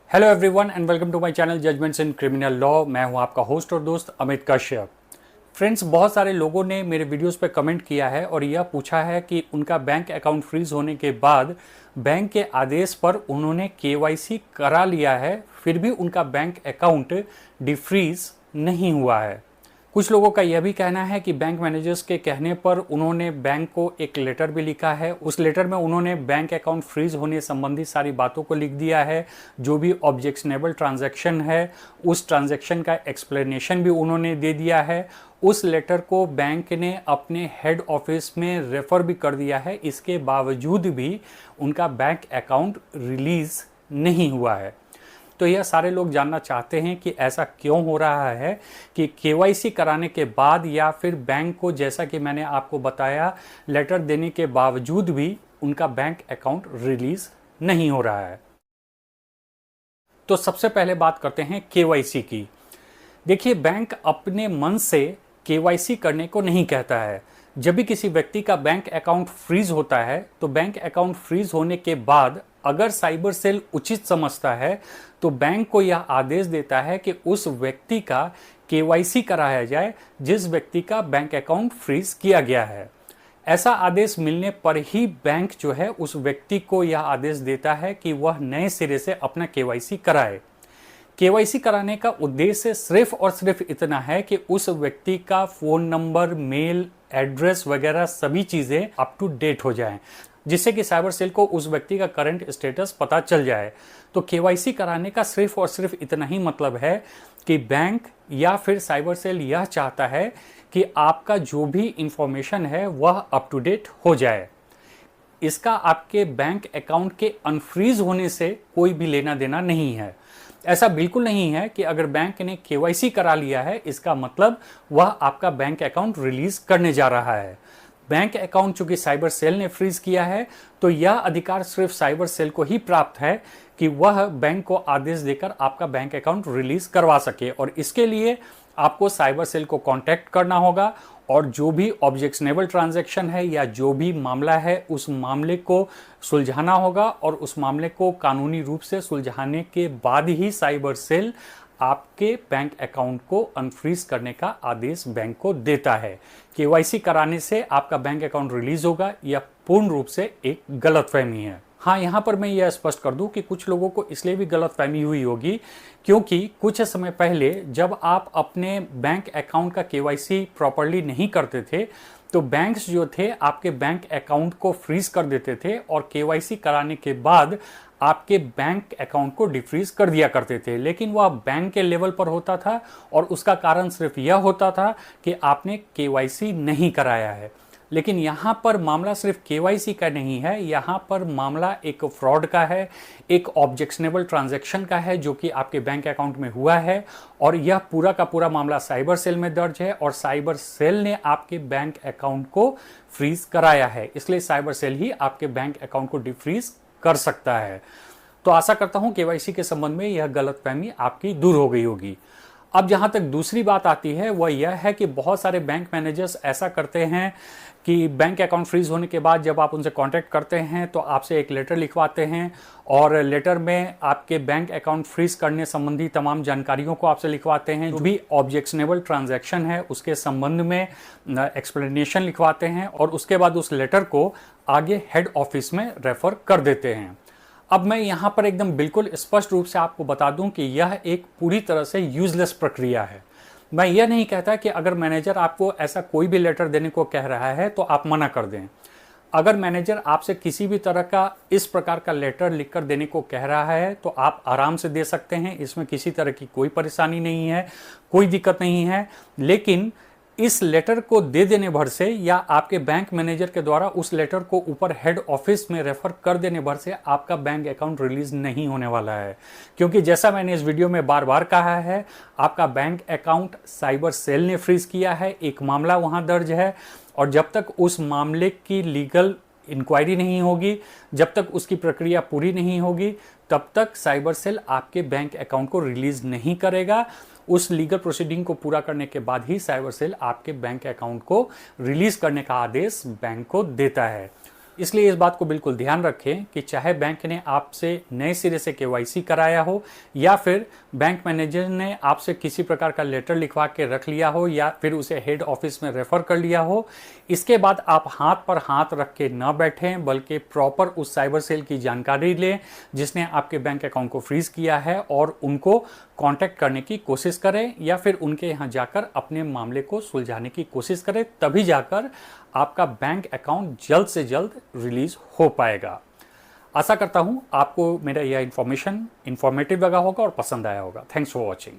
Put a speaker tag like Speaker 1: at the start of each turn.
Speaker 1: Hello everyone and welcome to my channel judgments in criminal law. मैं हूं आपका host और दोस्त अमित कश्यप। फ्रेंड्स, बहुत सारे लोगों ने मेरे वीडियोस पे कमेंट किया है और यह पूछा है कि उनका बैंक अकाउंट फ्रीज होने के बाद बैंक के आदेश पर उन्होंने केवाईसी करा लिया है, फिर भी उनका बैंक अकाउंट डिफ्रीज नहीं हुआ है। कुछ लोगों का यह भी कहना है कि बैंक मैनेजर्स के कहने पर उन्होंने बैंक को एक लेटर भी लिखा है। उस लेटर में उन्होंने बैंक अकाउंट फ्रीज होने संबंधी सारी बातों को लिख दिया है। जो भी ऑब्जेक्शनेबल ट्रांजैक्शन है उस ट्रांजैक्शन का एक्सप्लेनेशन भी उन्होंने दे दिया है। उस लेटर को बैंक ने अपने हेड ऑफिस में रेफर भी कर दिया है। इसके बावजूद भी उनका बैंक अकाउंट रिलीज नहीं हुआ है। तो यह सारे लोग जानना चाहते हैं कि ऐसा क्यों हो रहा है कि केवाईसी कराने के बाद या फिर बैंक को, जैसा कि मैंने आपको बताया, लेटर देने के बावजूद भी उनका बैंक अकाउंट रिलीज नहीं हो रहा है। तो सबसे पहले बात करते हैं केवाईसी की। देखिए, बैंक अपने मन से केवाईसी करने को नहीं कहता है। जब भी किसी व्यक्ति का बैंक अकाउंट फ्रीज होता है तो बैंक अकाउंट फ्रीज होने के बाद अगर साइबर सेल उचित समझता है तो बैंक को यह आदेश देता है कि उस व्यक्ति का केवाईसी कराया जाए जिस व्यक्ति का बैंक अकाउंट फ्रीज किया गया है। ऐसा आदेश मिलने पर ही बैंक जो है उस व्यक्ति को यह आदेश देता है कि वह नए सिरे से अपना केवाईसी कराए। केवाईसी कराने का उद्देश्य सिर्फ और सिर्फ इतना है कि उस व्यक्ति का फोन नंबर, मेल, एड्रेस वगैरह सभी चीजें अप टू डेट हो जाएं, जिससे कि साइबर सेल को उस व्यक्ति का करंट स्टेटस पता चल जाए। तो केवाईसी कराने का सिर्फ और सिर्फ इतना ही मतलब है कि बैंक या फिर साइबर सेल यह चाहता है कि आपका जो भी इंफॉर्मेशन है वह अप टू डेट हो जाए। इसका आपके बैंक अकाउंट के अनफ्रीज होने से कोई भी लेना देना नहीं है। ऐसा बिल्कुल नहीं है कि अगर बैंक ने केवाईसी करा लिया है इसका मतलब वह आपका बैंक अकाउंट रिलीज करने जा रहा है। बैंक अकाउंट चूंकि साइबर सेल ने फ्रीज किया है तो यह अधिकार सिर्फ साइबर सेल को ही प्राप्त है कि वह बैंक को आदेश देकर आपका बैंक अकाउंट रिलीज करवा सके। और इसके लिए आपको साइबर सेल को कांटेक्ट करना होगा और जो भी ऑब्जेक्शनेबल ट्रांजैक्शन है या जो भी मामला है उस मामले को सुलझाना होगा और उस मामले को कानूनी रूप से सुलझाने के बाद ही साइबर सेल आपके बैंक अकाउंट को अनफ्रीज करने का आदेश बैंक को देता है। केवाईसी कराने से आपका बैंक अकाउंट रिलीज होगा, यह पूर्ण रूप से एक गलतफहमी है। हाँ, यहाँ पर मैं यह स्पष्ट कर दूं कि कुछ लोगों को इसलिए भी गलतफहमी हुई होगी क्योंकि कुछ समय पहले जब आप अपने बैंक अकाउंट का केवाईसी प्रॉपर्ली नहीं करते थे तो बैंक्स जो थे आपके बैंक अकाउंट को फ्रीज कर देते थे और केवाईसी कराने के बाद आपके बैंक अकाउंट को डिफ्रीज कर दिया करते थे। लेकिन वह बैंक के लेवल पर होता था और उसका कारण सिर्फ यह होता था कि आपने केवाईसी नहीं कराया है। लेकिन यहाँ पर मामला सिर्फ केवाईसी का नहीं है, यहाँ पर मामला एक फ्रॉड का है, एक ऑब्जेक्शनेबल ट्रांजैक्शन का है जो कि आपके बैंक अकाउंट में हुआ है। और यह पूरा का पूरा मामला साइबर सेल में दर्ज है और साइबर सेल ने आपके बैंक अकाउंट को फ्रीज कराया है। इसलिए साइबर सेल ही आपके बैंक अकाउंट को डिफ्रीज कर सकता है। तो आशा करता हूं केवाईसी के संबंध में यह गलतफहमी आपकी दूर हो गई होगी। अब जहां तक दूसरी बात आती है वह यह है कि बहुत सारे बैंक मैनेजर्स ऐसा करते हैं कि बैंक अकाउंट फ्रीज होने के बाद जब आप उनसे कांटेक्ट करते हैं तो आपसे एक लेटर लिखवाते हैं और लेटर में आपके बैंक अकाउंट फ्रीज करने संबंधी तमाम जानकारियों को आपसे लिखवाते हैं। जो भी ऑब्जेक्शनेबल ट्रांजैक्शन है उसके संबंध में एक्सप्लेनेशन लिखवाते हैं और उसके बाद उस लेटर को आगे हेड ऑफिस में रेफर कर देते हैं। अब मैं यहाँ पर एकदम बिल्कुल स्पष्ट रूप से आपको बता दूं कि यह एक पूरी तरह से यूजलेस प्रक्रिया है। मैं यह नहीं कहता कि अगर मैनेजर आपको ऐसा कोई भी लेटर देने को कह रहा है तो आप मना कर दें। अगर मैनेजर आपसे किसी भी तरह का इस प्रकार का लेटर लिखकर देने को कह रहा है तो आप आराम से दे सकते हैं, इसमें किसी तरह की कोई परेशानी नहीं है, कोई दिक्कत नहीं है। लेकिन इस लेटर को दे देने भर से या आपके बैंक मैनेजर के द्वारा उस लेटर को ऊपर हेड ऑफिस में रेफर कर देने भर से आपका बैंक अकाउंट रिलीज नहीं होने वाला है। क्योंकि जैसा मैंने इस वीडियो में बार बार कहा है, आपका बैंक अकाउंट साइबर सेल ने फ्रीज किया है, एक मामला वहां दर्ज है और जब तक उस मामले की लीगल इंक्वायरी नहीं होगी, जब तक उसकी प्रक्रिया पूरी नहीं होगी, तब तक साइबर सेल आपके बैंक अकाउंट को रिलीज नहीं करेगा। उस लीगल प्रोसीडिंग को पूरा करने के बाद ही साइबर सेल आपके बैंक अकाउंट को रिलीज करने का आदेश बैंक को देता है। इसलिए इस बात को बिल्कुल ध्यान रखें कि चाहे बैंक ने आपसे नए सिरे से केवाईसी कराया हो या फिर बैंक मैनेजर ने आपसे किसी प्रकार का लेटर लिखवा के रख लिया हो या फिर उसे हेड ऑफिस में रेफर कर लिया हो, इसके बाद आप हाथ पर हाथ रख के न बैठें बल्कि प्रॉपर उस साइबर सेल की जानकारी लें जिसने आपके बैंक अकाउंट को फ्रीज किया है और उनको कांटेक्ट करने की कोशिश करें या फिर उनके यहाँ जाकर अपने मामले को सुलझाने की कोशिश करें, तभी जाकर आपका बैंक अकाउंट जल्द से जल्द रिलीज हो पाएगा। आशा करता हूँ आपको मेरा यह इन्फॉर्मेटिव लगा होगा और पसंद आया होगा। Thanks for watching.